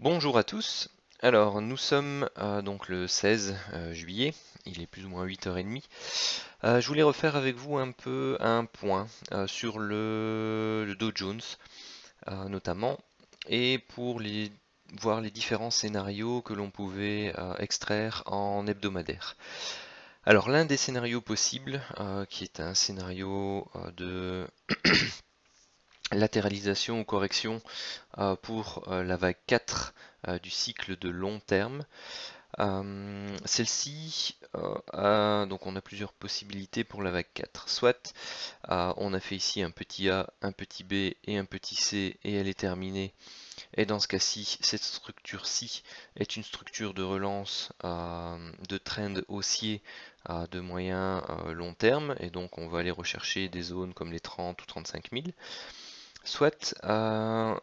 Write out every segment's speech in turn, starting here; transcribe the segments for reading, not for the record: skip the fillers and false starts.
Bonjour à tous. Alors nous sommes donc le 16 juillet, il est plus ou moins 8h30. Je voulais refaire avec vous un peu un point sur le Dow Jones notamment et pour voir les différents scénarios que l'on pouvait extraire en hebdomadaire. Alors l'un des scénarios possibles, qui est un scénario de latéralisation ou correction pour la vague 4 du cycle de long terme. Celle-ci, donc on a plusieurs possibilités pour la vague 4. Soit on a fait ici un petit A, un petit B et un petit C et elle est terminée. Et dans ce cas-ci, cette structure-ci est une structure de relance de trend haussier de moyen long terme. Et donc on va aller rechercher des zones comme les 30 ou 35 000. Soit on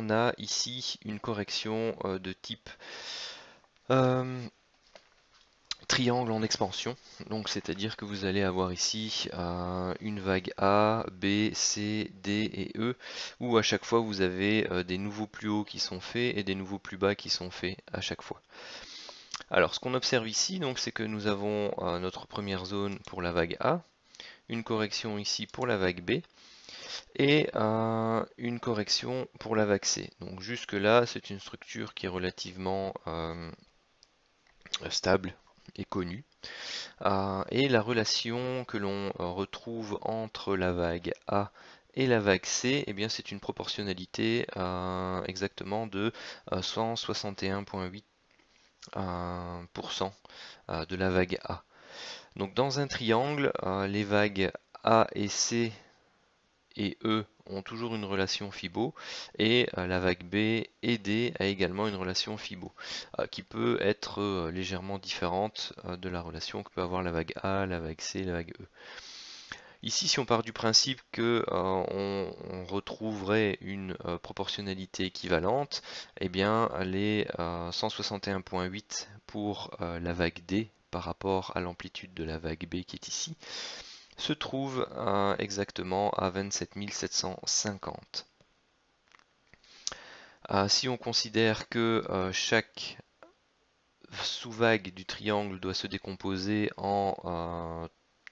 a ici une correction de type euh, triangle en expansion. Donc c'est-à-dire que vous allez avoir ici une vague A, B, C, D et E, où à chaque fois vous avez des nouveaux plus hauts qui sont faits et des nouveaux plus bas qui sont faits à chaque fois. Alors ce qu'on observe ici, donc, c'est que nous avons notre première zone pour la vague A, une correction ici pour la vague B, et une correction pour la vague C. Donc jusque là, c'est une structure qui est relativement stable et connue. Et la relation que l'on retrouve entre la vague A et la vague C, eh bien c'est une proportionnalité exactement de 161,8% de la vague A. Donc dans un triangle, les vagues A et C et E ont toujours une relation Fibo et la vague B et D a également une relation Fibo qui peut être légèrement différente de la relation que peut avoir la vague A, la vague C, la vague E. Ici, si on part du principe que on retrouverait une proportionnalité équivalente, eh bien les 161,8 pour la vague D par rapport à l'amplitude de la vague B qui est ici, se trouve exactement à 27 750. Si on considère que chaque sous-vague du triangle doit se décomposer en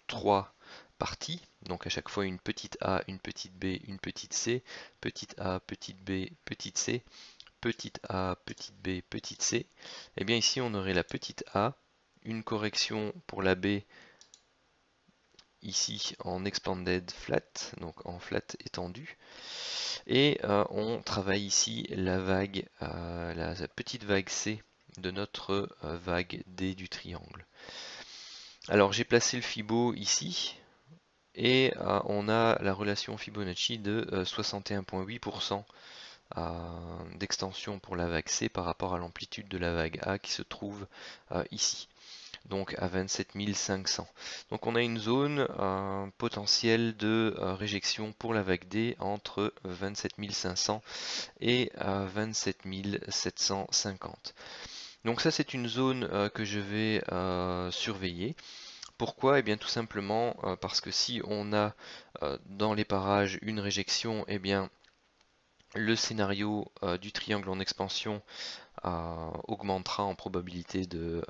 3 parties, donc à chaque fois une petite a, une petite b, une petite c, petite a, petite b, petite c, petite a, petite b, petite c, et eh bien ici on aurait la petite a, une correction pour la b ici en expanded flat, donc en flat étendu, et on travaille ici la vague, la petite vague C de notre vague D du triangle. Alors j'ai placé le Fibo ici, et on a la relation Fibonacci de 61,8% d'extension pour la vague C par rapport à l'amplitude de la vague A qui se trouve ici, donc à 27 500. Donc on a une zone potentielle de réjection pour la vague D entre 27 500 et 27 750. Donc ça c'est une zone que je vais surveiller. Pourquoi? Eh bien tout simplement parce que si on a dans les parages une réjection, eh bien le scénario du triangle en expansion augmentera en probabilité de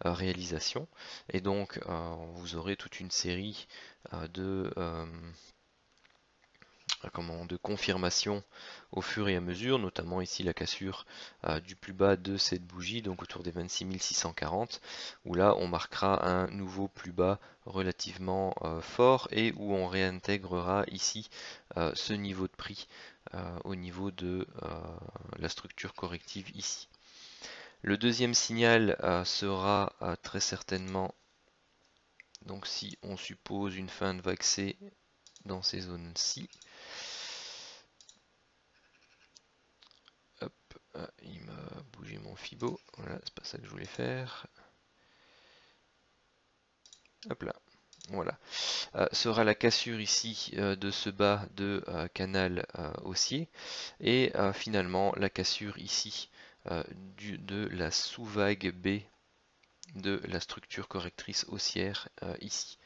réalisation et donc vous aurez toute une série de de confirmation au fur et à mesure, notamment ici la cassure du plus bas de cette bougie, donc autour des 26 640, où là on marquera un nouveau plus bas relativement fort et où on réintégrera ici ce niveau de prix au niveau de la structure corrective ici. Le deuxième signal sera très certainement, donc si on suppose une fin de vague C dans ces zones-ci, il m'a bougé mon Fibo, voilà, c'est pas ça que je voulais faire. Hop là, voilà. Sera la cassure ici de ce bas de canal haussier et finalement la cassure ici de la sous-vague B de la structure correctrice haussière ici.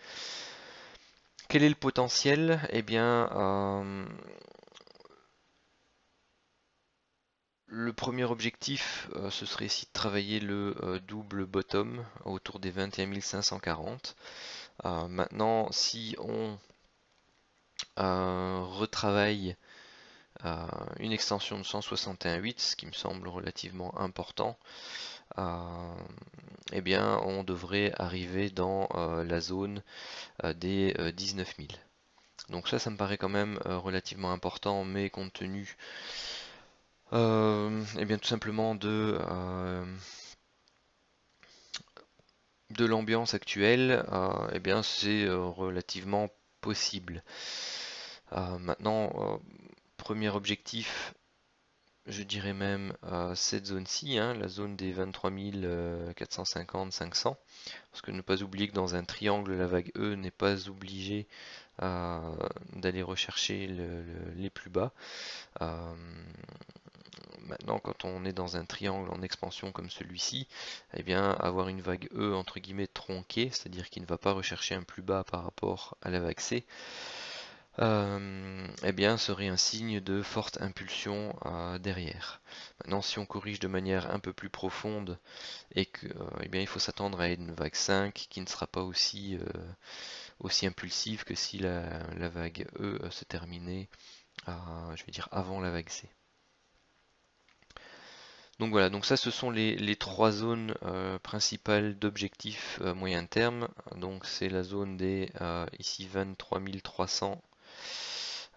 Quel est le potentiel? Eh bien, le premier objectif, ce serait ici de travailler le double bottom autour des 21 540. Maintenant, si on retravaille une extension de 161.8, ce qui me semble relativement important, eh bien, on devrait arriver dans la zone des 19 000. Donc ça me paraît quand même relativement important, mais compte tenu eh bien tout simplement de l'ambiance actuelle, eh bien c'est relativement possible. Maintenant, premier objectif, je dirais même cette zone-ci, hein, la zone des 23 450-500, parce que ne pas oublier que dans un triangle, la vague E n'est pas obligée d'aller rechercher les plus bas. Maintenant, quand on est dans un triangle en expansion comme celui-ci, eh bien, avoir une vague E entre guillemets tronquée, c'est-à-dire qui ne va pas rechercher un plus bas par rapport à la vague C, eh bien, serait un signe de forte impulsion derrière. Maintenant, si on corrige de manière un peu plus profonde et que, eh bien, il faut s'attendre à une vague 5 qui ne sera pas aussi impulsive que si la vague E se terminait, je vais dire, avant la vague C. Donc voilà, donc ça ce sont les trois zones principales d'objectifs moyen terme. Donc c'est la zone des ici 23 300,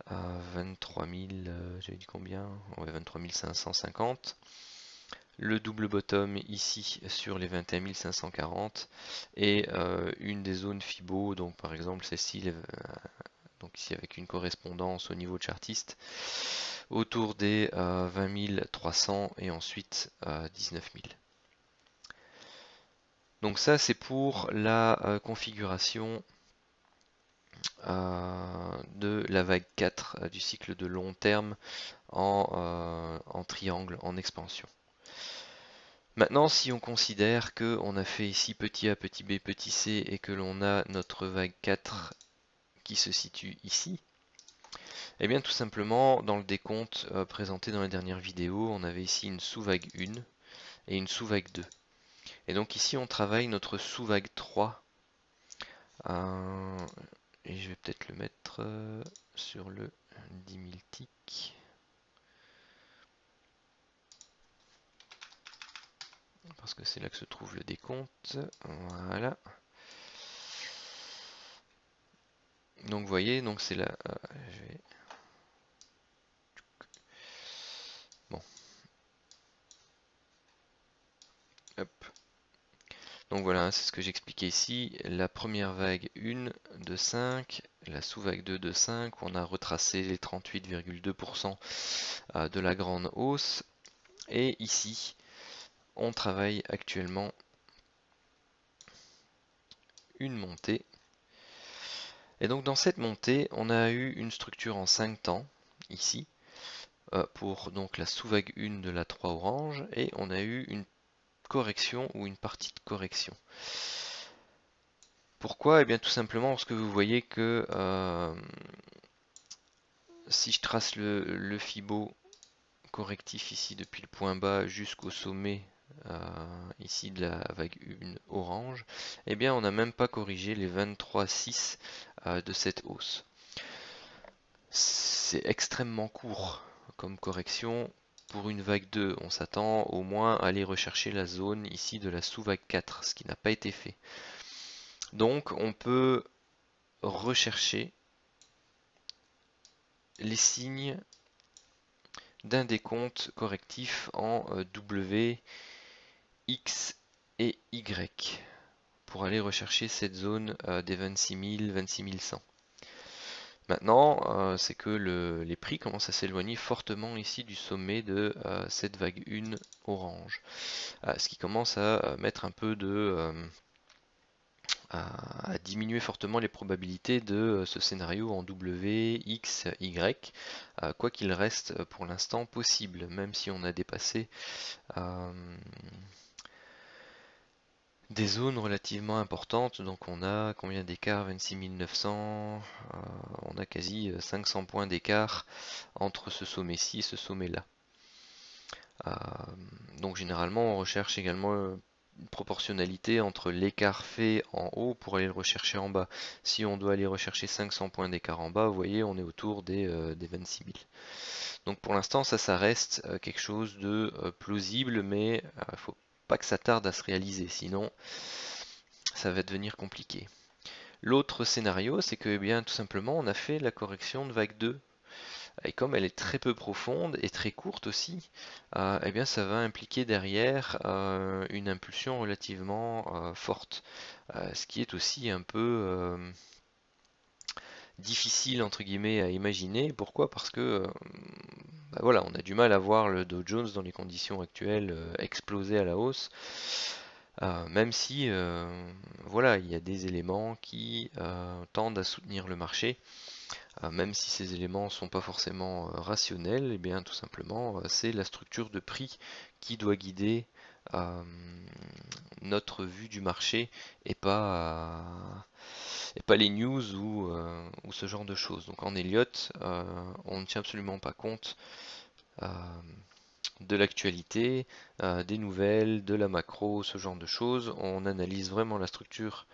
23 000, j'avais dit combien? Ouais, 23 550. Le double bottom ici sur les 21 540 et une des zones FIBO, donc par exemple celle-ci, donc ici avec une correspondance au niveau chartiste autour des 20 300 et ensuite 19 000. Donc ça c'est pour la configuration de la vague 4 du cycle de long terme en triangle en expansion. Maintenant, si on considère que on a fait ici petit a, petit b, petit c et que l'on a notre vague 4 qui se situe ici, eh bien tout simplement dans le décompte présenté dans la dernière vidéo, on avait ici une sous-vague 1 et une sous-vague 2. Et donc ici on travaille notre sous-vague 3. Et je vais peut-être le mettre sur le 10 000 ticks. Parce que c'est là que se trouve le décompte. Voilà. Donc vous voyez, donc c'est là. Je vais... Bon. Hop. Donc voilà, c'est ce que j'expliquais ici. La première vague 1 de 5, la sous-vague 2 de 5, on a retracé les 38,2% de la grande hausse. Et ici, on travaille actuellement une montée. Et donc dans cette montée, on a eu une structure en 5 temps, ici, pour donc la sous-vague 1 de la 3 orange, et on a eu une correction ou une partie de correction. Pourquoi? Eh bien tout simplement parce que vous voyez que si je trace le Fibo correctif ici depuis le point bas jusqu'au sommet ici de la vague 1 orange, eh bien on n'a même pas corrigé les 23,6 de cette hausse. C'est extrêmement court comme correction. Pour une vague 2, on s'attend au moins à aller rechercher la zone ici de la sous-vague 4, ce qui n'a pas été fait. Donc on peut rechercher les signes d'un décompte correctif en W, X et Y pour aller rechercher cette zone des 26 000, 26 100. Maintenant, c'est que les prix commencent à s'éloigner fortement ici du sommet de cette vague 1 orange. Ce qui commence à mettre un peu à diminuer fortement les probabilités de ce scénario en W, X, Y, quoi qu'il reste pour l'instant possible, même si on a dépassé des zones relativement importantes. Donc on a combien d'écart? 26 900, on a quasi 500 points d'écart entre ce sommet-ci et ce sommet-là. Euh, donc généralement on recherche également une proportionnalité entre l'écart fait en haut pour aller le rechercher en bas. Si on doit aller rechercher 500 points d'écart en bas, vous voyez, on est autour des 26 000. Donc pour l'instant, ça reste quelque chose de plausible, mais il ne faut pas que ça tarde à se réaliser, sinon ça va devenir compliqué. L'autre scénario, c'est que, eh bien, tout simplement, on a fait la correction de vague 2. Et comme elle est très peu profonde et très courte aussi, eh bien, ça va impliquer derrière une impulsion relativement forte. Ce qui est aussi un peu difficile entre guillemets à imaginer. Pourquoi? Parce que bah voilà, on a du mal à voir le Dow Jones dans les conditions actuelles exploser à la hausse. Même si voilà, il y a des éléments qui tendent à soutenir le marché, même si ces éléments ne sont pas forcément rationnels, et eh bien tout simplement c'est la structure de prix qui doit guider euh, notre vue du marché et pas les news ou ce genre de choses. Donc en Elliott, on ne tient absolument pas compte euh, de l'actualité, des nouvelles, de la macro, ce genre de choses. On analyse vraiment la structure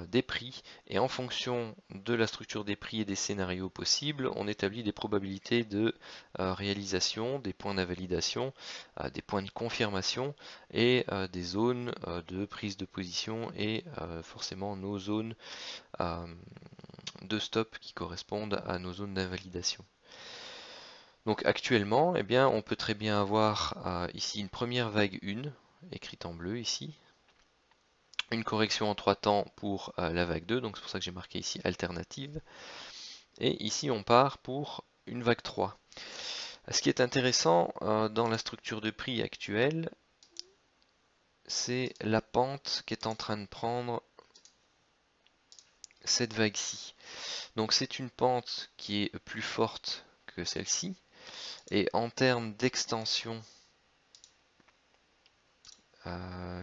des prix et en fonction de la structure des prix et des scénarios possibles, on établit des probabilités de réalisation, des points d'invalidation, des points de confirmation et des zones de prise de position et forcément nos zones de stop qui correspondent à nos zones d'invalidation. Donc actuellement, eh bien, on peut très bien avoir ici une première vague 1, écrite en bleu ici, une correction en 3 temps pour la vague 2, donc c'est pour ça que j'ai marqué ici alternative, et ici on part pour une vague 3. Ce qui est intéressant dans la structure de prix actuelle, c'est la pente qu'est en train de prendre cette vague-ci. Donc c'est une pente qui est plus forte que celle-ci, et en termes d'extension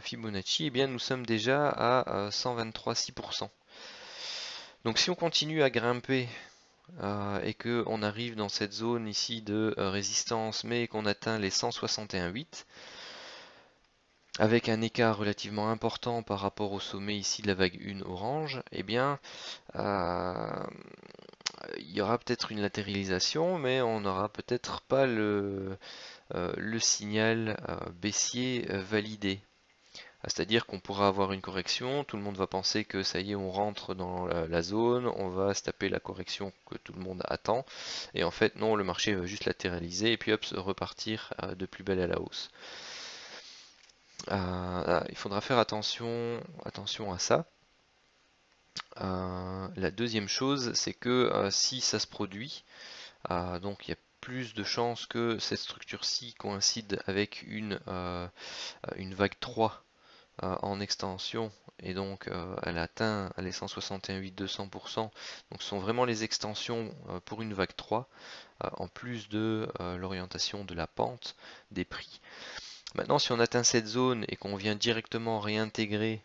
Fibonacci, eh bien nous sommes déjà à 123,6%. Donc si on continue à grimper et qu'on arrive dans cette zone ici de résistance, mais qu'on atteint les 161,8, avec un écart relativement important par rapport au sommet ici de la vague 1 orange, eh bien il y aura peut-être une latéralisation, mais on n'aura peut-être pas le signal baissier validé. C'est-à-dire qu'on pourra avoir une correction, tout le monde va penser que ça y est, on rentre dans la zone, on va se taper la correction que tout le monde attend, et en fait non, le marché va juste latéraliser et puis hop, repartir de plus belle à la hausse. Il faudra faire attention à ça. La deuxième chose, c'est que si ça se produit, donc il y a plus de chances que cette structure-ci coïncide avec une vague 3 en extension et donc elle atteint les 161,8-200%. Donc ce sont vraiment les extensions pour une vague 3 en plus de l'orientation de la pente des prix. Maintenant si on atteint cette zone et qu'on vient directement réintégrer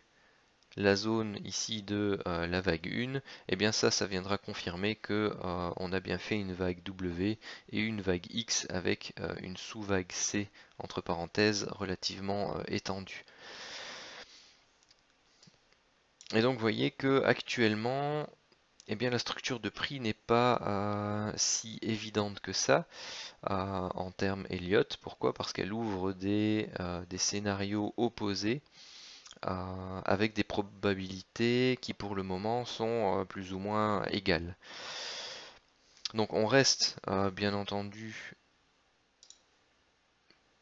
la zone ici de la vague 1, et bien ça viendra confirmer que on a bien fait une vague W et une vague X avec une sous-vague C entre parenthèses relativement étendue. Et donc vous voyez que actuellement, eh bien, la structure de prix n'est pas si évidente que ça en termes Elliott. Pourquoi? Parce qu'elle ouvre des scénarios opposés avec des probabilités qui pour le moment sont plus ou moins égales. Donc on reste bien entendu.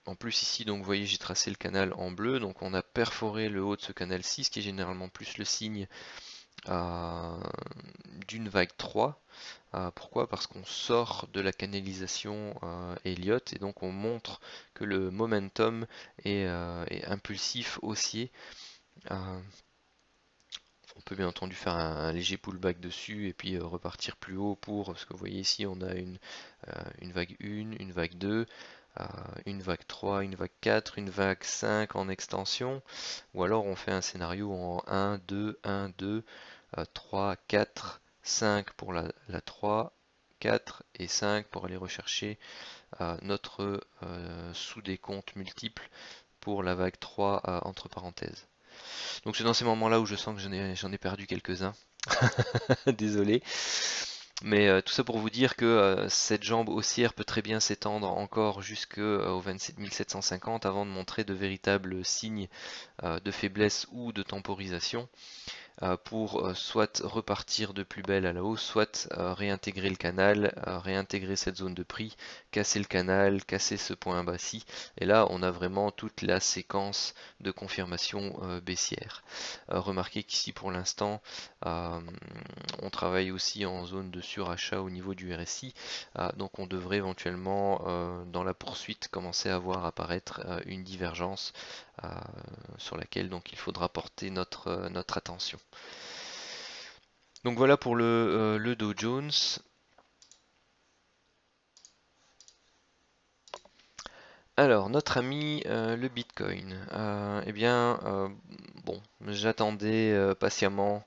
En plus ici, donc vous voyez, j'ai tracé le canal en bleu, donc on a perforé le haut de ce canal 6, qui est généralement plus le signe d'une vague 3. Pourquoi? Parce qu'on sort de la canalisation Elliott et donc on montre que le momentum est impulsif haussier. On peut bien entendu faire un léger pullback dessus et puis repartir plus haut parce que vous voyez ici on a une vague 1, une vague 2, une vague 3, une vague 4, une vague 5 en extension, ou alors on fait un scénario en 1, 2, 1, 2, 3, 4, 5 pour la 3, 4 et 5 pour aller rechercher notre sous des comptes multiples pour la vague 3 entre parenthèses. Donc c'est dans ces moments-là où je sens que j'en ai perdu quelques-uns. Désolé. Mais tout ça pour vous dire que cette jambe haussière peut très bien s'étendre encore jusqu'au 27 750 avant de montrer de véritables signes de faiblesse ou de temporisation. Pour soit repartir de plus belle à la hausse, soit réintégrer le canal, réintégrer cette zone de prix, casser le canal, casser ce point bas-ci. Et là, on a vraiment toute la séquence de confirmation baissière. Remarquez qu'ici, pour l'instant, on travaille aussi en zone de surachat au niveau du RSI. Donc on devrait éventuellement, dans la poursuite, commencer à voir apparaître une divergence sur laquelle donc il faudra porter notre attention. Donc voilà pour le Dow Jones. Alors, notre ami le Bitcoin. Eh bien, bon, j'attendais patiemment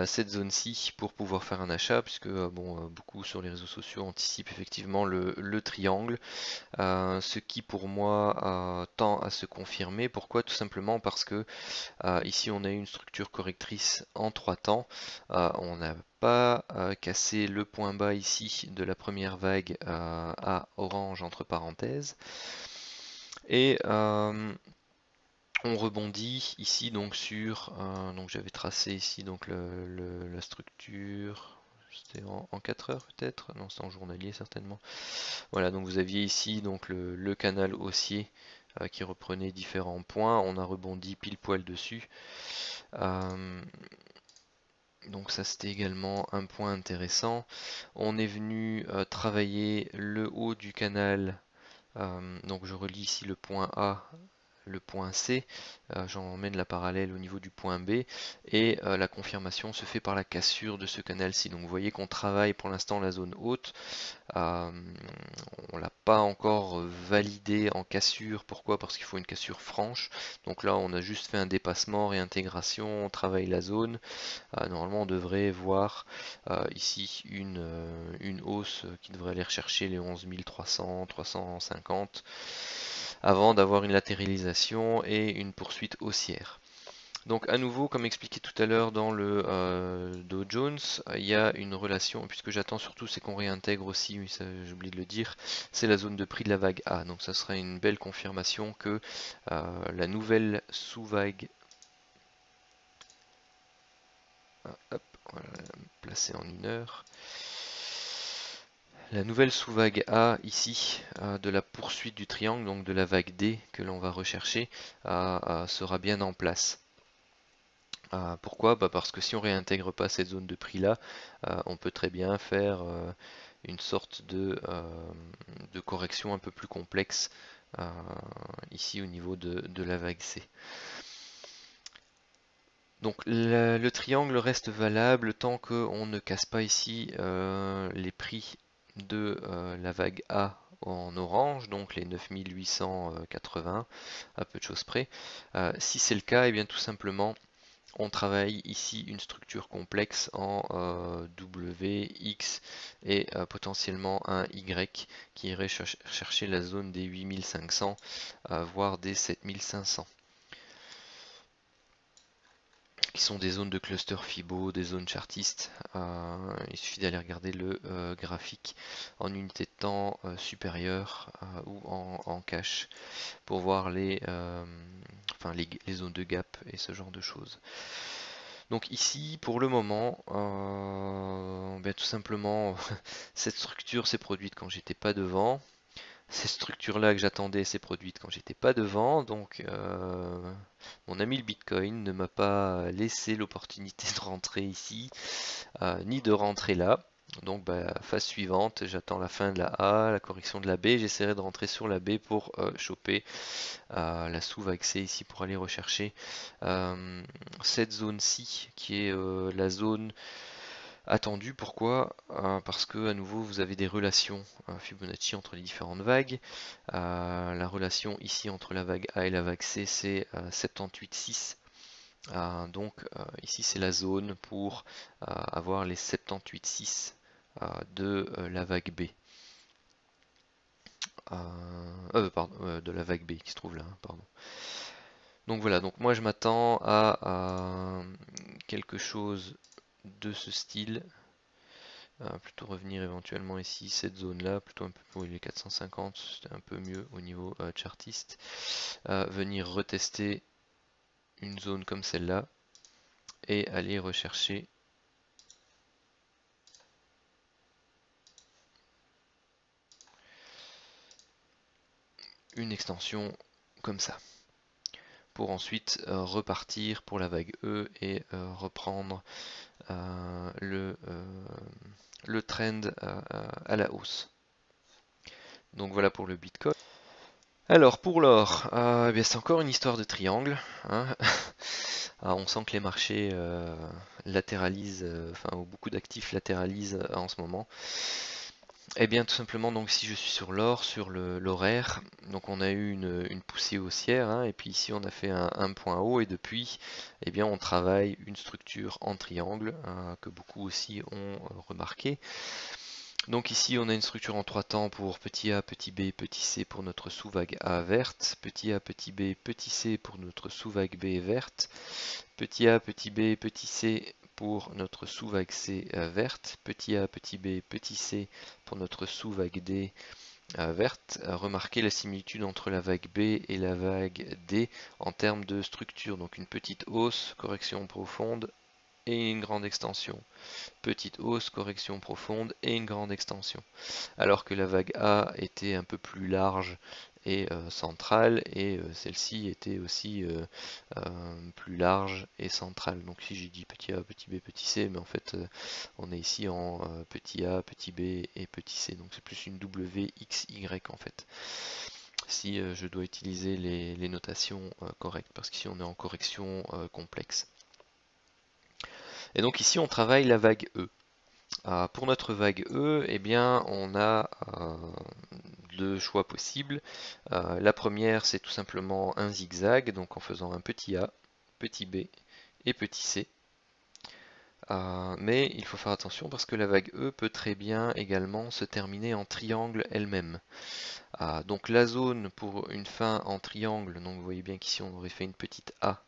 cette zone-ci pour pouvoir faire un achat, puisque bon, beaucoup sur les réseaux sociaux anticipent effectivement le triangle, ce qui pour moi tend à se confirmer. Pourquoi? Tout simplement parce que ici on a une structure correctrice en 3 temps. On n'a pas cassé le point bas ici de la première vague à orange entre parenthèses. Et on rebondit ici donc sur, donc j'avais tracé ici donc la structure, c'était en 4 heures peut-être, non c'est en journalier certainement. Voilà, donc vous aviez ici donc le canal haussier qui reprenait différents points, on a rebondi pile poil dessus. Donc ça c'était également un point intéressant. On est venu travailler le haut du canal, donc je relis ici le point A, le point C, j'emmène la parallèle au niveau du point B, et la confirmation se fait par la cassure de ce canal-ci. Donc vous voyez qu'on travaille pour l'instant la zone haute, on l'a pas encore validé en cassure. Pourquoi? Parce qu'il faut une cassure franche. Donc là on a juste fait un dépassement, réintégration, on travaille la zone. Normalement on devrait voir ici une hausse qui devrait aller rechercher les 11 300, 350 avant d'avoir une latéralisation et une poursuite haussière. Donc à nouveau, comme expliqué tout à l'heure dans le Dow Jones, il y a une relation, puisque j'attends surtout c'est qu'on réintègre aussi, oui, j'ai oublié de le dire, c'est la zone de prix de la vague A. Donc ça sera une belle confirmation que la nouvelle sous-vague, hop, voilà, placée en 1 heure, la nouvelle sous-vague A ici, de la poursuite du triangle, donc de la vague D que l'on va rechercher, sera bien en place. Pourquoi? Parce que si on réintègre pas cette zone de prix là, on peut très bien faire une sorte de correction un peu plus complexe ici au niveau de la vague C. Donc le triangle reste valable tant qu'on ne casse pas ici les prix de la vague A en orange, donc les 9880 à peu de choses près. Si c'est le cas, et bien tout simplement on travaille ici une structure complexe en W, X et potentiellement un Y qui irait chercher la zone des 8500 voire des 7500, qui sont des zones de cluster Fibo, des zones chartistes. Il suffit d'aller regarder le graphique en unité de temps supérieure ou en cache pour voir les zones de gap et ce genre de choses. Donc ici, pour le moment, tout simplement, cette structure s'est produite quand j'étais pas devant. Cette structure-là que j'attendais s'est produite quand j'étais pas devant. Donc mon ami le Bitcoin ne m'a pas laissé l'opportunité de rentrer ici, ni de rentrer là. Donc phase suivante, j'attends la fin de la A, la correction de la B, j'essaierai de rentrer sur la B pour choper la sous-vague C ici pour aller rechercher cette zone-ci qui est la zone attendue. Pourquoi? Parce que à nouveau vous avez des relations Fibonacci entre les différentes vagues. La relation ici entre la vague A et la vague C c'est 78,6. Donc ici c'est la zone pour avoir les 78,6 de la vague B. de la vague B qui se trouve là, hein, pardon. Donc voilà, donc moi je m'attends à quelque chose de ce style. Plutôt revenir éventuellement ici, cette zone-là, plutôt un peu pour les 450, c'était un peu mieux au niveau chartiste. Venir retester une zone comme celle-là et aller rechercher une extension comme ça, pour ensuite repartir pour la vague E et reprendre le trend à la hausse. Donc voilà pour le Bitcoin. Alors pour l'or, eh c'est encore une histoire de triangle, hein. On sent que les marchés latéralisent, enfin beaucoup d'actifs latéralisent en ce moment. Eh bien tout simplement, donc si je suis sur l'or, sur l'horaire, donc on a eu une poussée haussière, hein, et puis ici on a fait un point haut, et depuis, eh bien on travaille une structure en triangle, que beaucoup aussi ont remarqué. Donc ici on a une structure en trois temps pour petit a, petit b, petit c pour notre sous-vague A verte, petit a, petit b, petit c pour notre sous-vague B verte, petit a, petit b, petit c pour notre sous-vague C verte, petit a, petit b, petit c pour notre sous-vague D verte. Remarquez la similitude entre la vague B et la vague D en termes de structure, donc une petite hausse, correction profonde et une grande extension. Petite hausse, correction profonde et une grande extension. Alors que la vague A était un peu plus large et centrale, et celle-ci était aussi plus large et centrale. Donc si j'ai dit petit a, petit b, petit c, mais en fait on est ici en petit a, petit b et petit c. Donc c'est plus une W, X, Y en fait. Si je dois utiliser les notations correctes, parce qu'ici on est en correction complexe. Et donc ici on travaille la vague E. Pour notre vague E, eh bien, on a deux choix possibles. La première, c'est tout simplement un zigzag, donc en faisant un petit a, petit b et petit c. Mais il faut faire attention parce que la vague E peut très bien également se terminer en triangle elle-même. Donc la zone pour une fin en triangle, donc vous voyez bien qu'ici on aurait fait une petite a,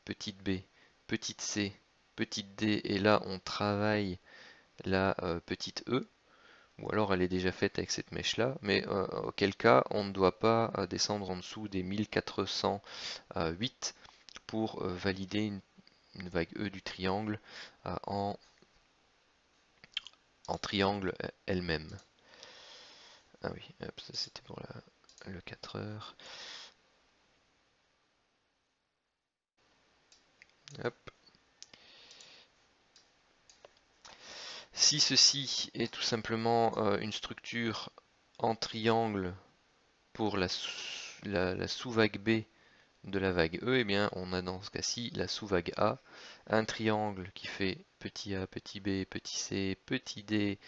petite b, petite c, petite d, et là on travaille la petite e, ou alors elle est déjà faite avec cette mèche là, mais auquel cas on ne doit pas descendre en dessous des 1408 pour valider une vague E du triangle en triangle elle-même. Ah oui, hop, ça c'était pour le 4 heures. Hop. Si ceci est tout simplement une structure en triangle pour la sous-vague B de la vague E, eh bien on a dans ce cas-ci la sous-vague A, un triangle qui fait petit a, petit b, petit c, petit d,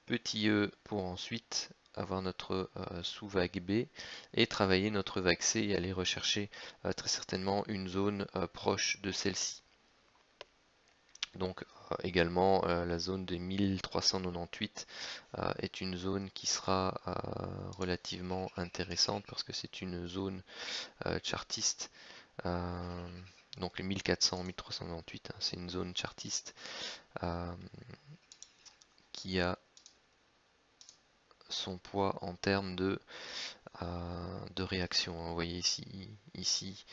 petit e, pour ensuite avoir notre sous-vague B et travailler notre vague C et aller rechercher très certainement une zone proche de celle-ci. Donc également la zone de 1398 est une zone qui sera relativement intéressante parce que c'est une zone chartiste. Donc les 1400, 1398, hein, c'est une zone chartiste qui a son poids en termes de réaction. Vous voyez ici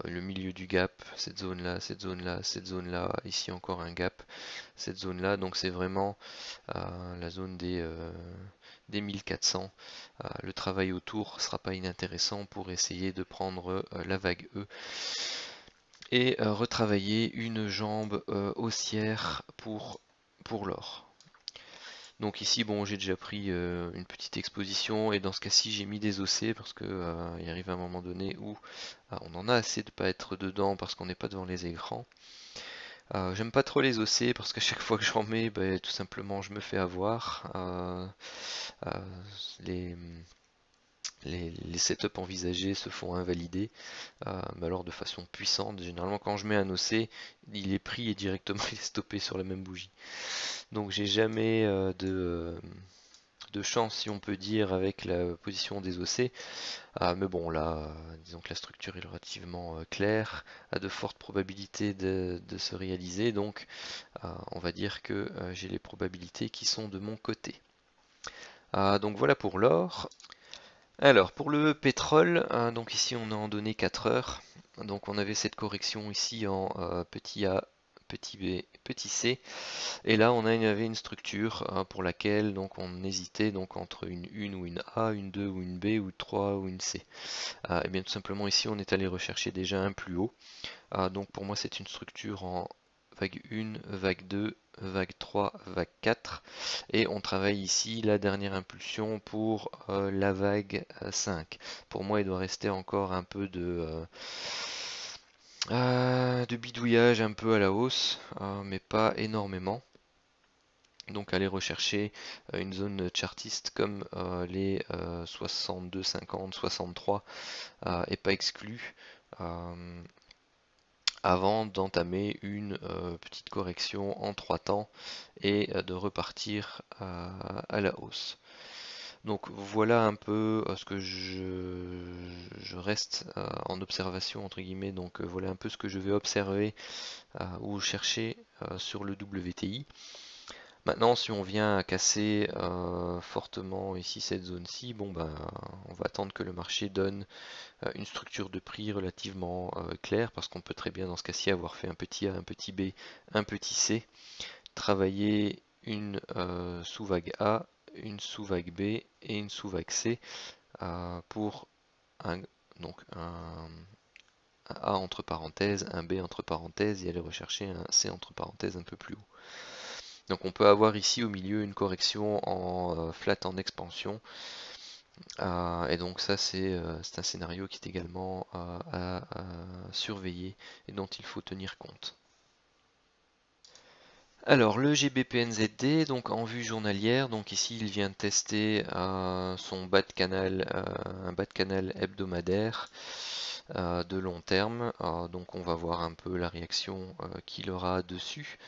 le milieu du gap, cette zone-là, cette zone-là, cette zone-là, ici encore un gap, cette zone-là. Donc c'est vraiment la zone des 1400. Le travail autour ne sera pas inintéressant pour essayer de prendre la vague E et retravailler une jambe haussière pour l'or. Donc ici, bon, j'ai déjà pris une petite exposition et dans ce cas-ci, j'ai mis des OC parce que il arrive un moment donné où on en a assez de pas être dedans parce qu'on n'est pas devant les écrans. J'aime pas trop les OC parce qu'à chaque fois que j'en mets, ben, tout simplement, je me fais avoir. Les, les setups envisagés se font invalider, mais alors de façon puissante. Généralement, quand je mets un OC, il est pris et directement il est stoppé sur la même bougie. Donc j'ai jamais de de chance, si on peut dire, avec la position des OC. Mais bon, là, disons que la structure est relativement claire, a de fortes probabilités de se réaliser, donc on va dire que j'ai les probabilités qui sont de mon côté. Donc voilà pour l'or. Alors pour le pétrole, donc ici on a en donné 4 heures. Donc on avait cette correction ici en petit a, petit b, petit c. Et là on avait une structure pour laquelle donc on hésitait donc entre une 1 ou une A, une 2 ou une B, ou 3 ou une C. Et bien tout simplement ici on est allé rechercher déjà un plus haut. Donc pour moi c'est une structure en vague 1, vague 2, vague 3, vague 4. Et on travaille ici la dernière impulsion pour la vague 5. Pour moi il doit rester encore un peu de bidouillage un peu à la hausse, mais pas énormément. Donc aller rechercher une zone chartiste comme les 62, 50, 63 est pas exclu avant d'entamer une petite correction en 3 temps et de repartir à la hausse. Donc voilà un peu ce que je reste en observation entre guillemets, donc voilà un peu ce que je vais observer ou chercher sur le WTI. Maintenant, si on vient à casser fortement ici cette zone-ci, bon ben, on va attendre que le marché donne une structure de prix relativement claire, parce qu'on peut très bien dans ce cas-ci avoir fait un petit A, un petit B, un petit C, travailler une sous-vague A, une sous-vague B et une sous-vague C pour un, donc un A entre parenthèses, un B entre parenthèses et aller rechercher un C entre parenthèses un peu plus haut. Donc on peut avoir ici au milieu une correction en flat en expansion. Et donc ça c'est un scénario qui est également à surveiller et dont il faut tenir compte. Alors le GBPNZD, donc en vue journalière, donc ici il vient de tester son bas de canal, un bas de canal hebdomadaire de long terme. Donc on va voir un peu la réaction qu'il aura dessus.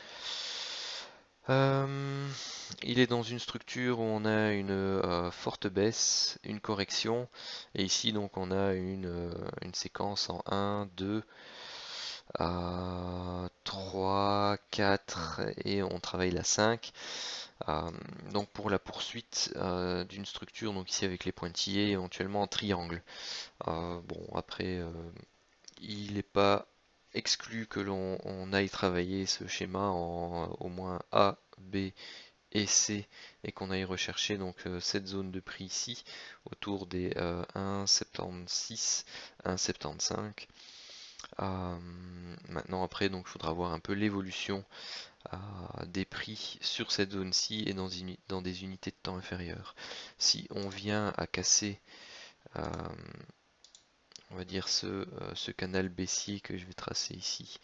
Il est dans une structure où on a une forte baisse, une correction, et ici donc on a une séquence en 1, 2, 3, 4 et on travaille la 5. Donc pour la poursuite d'une structure, donc ici avec les pointillés, éventuellement en triangle. Bon après il n'est pas exclu que l'on aille travailler ce schéma en au moins A, B et C et qu'on aille rechercher donc cette zone de prix ici autour des 1,76, 1,75. Maintenant après donc il faudra voir un peu l'évolution des prix sur cette zone-ci et dans des unités de temps inférieures. Si on vient à casser on va dire ce canal baissier que je vais tracer ici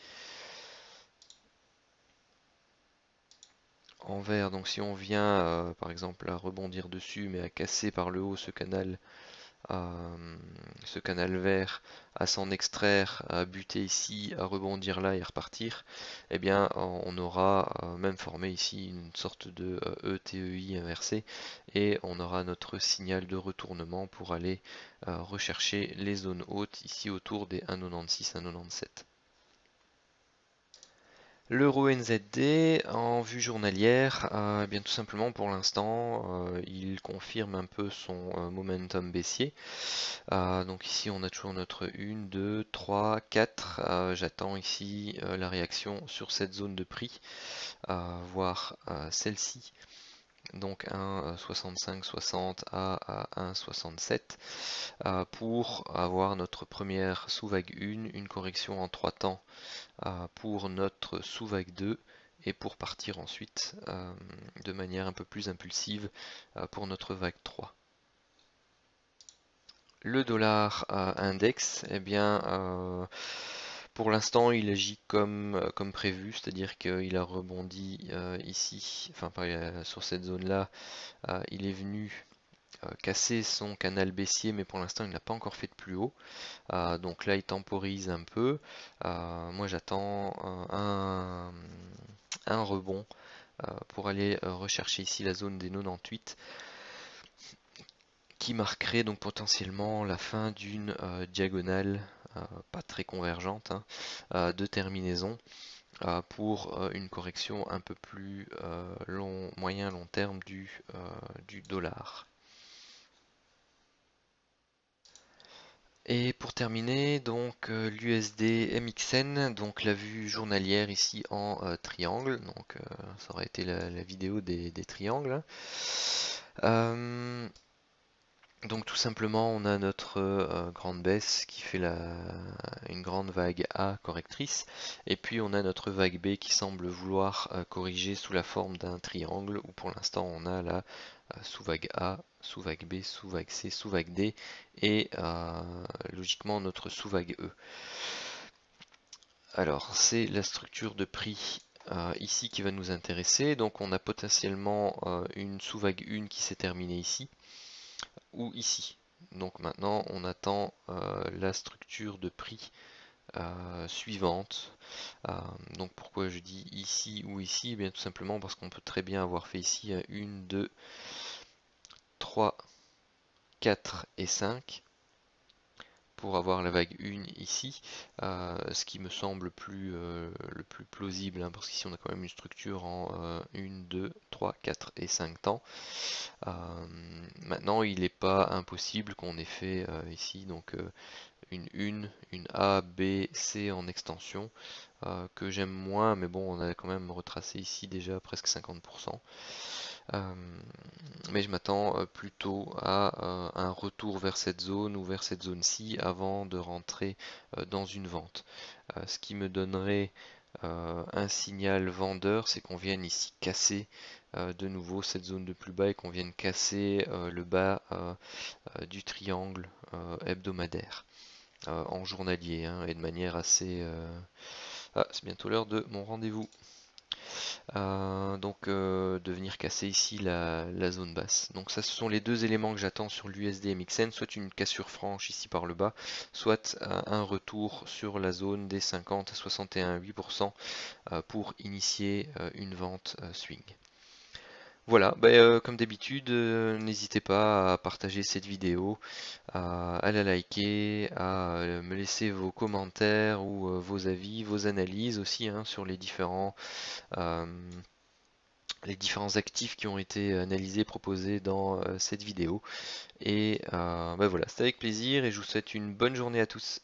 en vert, donc si on vient par exemple à rebondir dessus mais à casser par le haut ce canal vert, à s'en extraire, à buter ici, à rebondir là et à repartir, eh bien on aura même formé ici une sorte de ETEI inversé et on aura notre signal de retournement pour aller rechercher les zones hautes ici autour des 1,96, 1,97. L'euro NZD en vue journalière, eh bien tout simplement pour l'instant, il confirme un peu son momentum baissier. Donc ici on a toujours notre 1, 2, 3, 4. J'attends ici la réaction sur cette zone de prix, voire celle-ci. Donc 1,65-60 à 1,67 pour avoir notre première sous-vague 1, une correction en 3 temps pour notre sous-vague 2 et pour partir ensuite de manière un peu plus impulsive pour notre vague 3. Le dollar index, eh bien, pour l'instant, il agit comme prévu, c'est-à-dire qu'il a rebondi ici, enfin sur cette zone-là, il est venu casser son canal baissier, mais pour l'instant, il n'a pas encore fait de plus haut. Donc là, il temporise un peu. Moi, j'attends un rebond pour aller rechercher ici la zone des 98. qui marquerait donc potentiellement la fin d'une diagonale pas très convergente, hein, de terminaison pour une correction un peu plus moyen long terme du dollar. Et pour terminer, donc l'USD MXN, donc la vue journalière ici en triangle, donc ça aurait été la vidéo des triangles. Donc tout simplement, on a notre grande baisse qui fait une grande vague A correctrice, et puis on a notre vague B qui semble vouloir corriger sous la forme d'un triangle, où pour l'instant on a la sous-vague A, sous-vague B, sous-vague C, sous-vague D, et logiquement notre sous-vague E. Alors c'est la structure de prix ici qui va nous intéresser, donc on a potentiellement une sous-vague 1 qui s'est terminée ici, ou ici. Donc maintenant on attend la structure de prix suivante. Donc pourquoi je dis ici ou ici? Eh bien tout simplement parce qu'on peut très bien avoir fait ici 1, 2, 3, 4 et 5 pour avoir la vague 1 ici, ce qui me semble le plus plausible, hein, parce qu'ici on a quand même une structure en 1, 2, 3, 4 et 5 temps. Maintenant il n'est pas impossible qu'on ait fait ici donc une 1, une A, B, C en extension, que j'aime moins, mais bon on a quand même retracé ici déjà presque 50%. Mais je m'attends plutôt à un retour vers cette zone ou vers cette zone-ci avant de rentrer dans une vente. Ce qui me donnerait un signal vendeur, c'est qu'on vienne ici casser de nouveau cette zone de plus bas et qu'on vienne casser le bas du triangle hebdomadaire en journalier, hein, et de manière assez... Ah, c'est bientôt l'heure de mon rendez-vous. Donc de venir casser ici la zone basse. Donc ça, ce sont les deux éléments que j'attends sur l'USD MXN, soit une cassure franche ici par le bas, soit un retour sur la zone des 50 à 61,8% pour initier une vente swing. Voilà, comme d'habitude, n'hésitez pas à partager cette vidéo, à la liker, à me laisser vos commentaires ou vos avis, vos analyses aussi, hein, sur euh, les différents actifs qui ont été analysés, proposés dans cette vidéo. Et voilà, c'était avec plaisir et je vous souhaite une bonne journée à tous.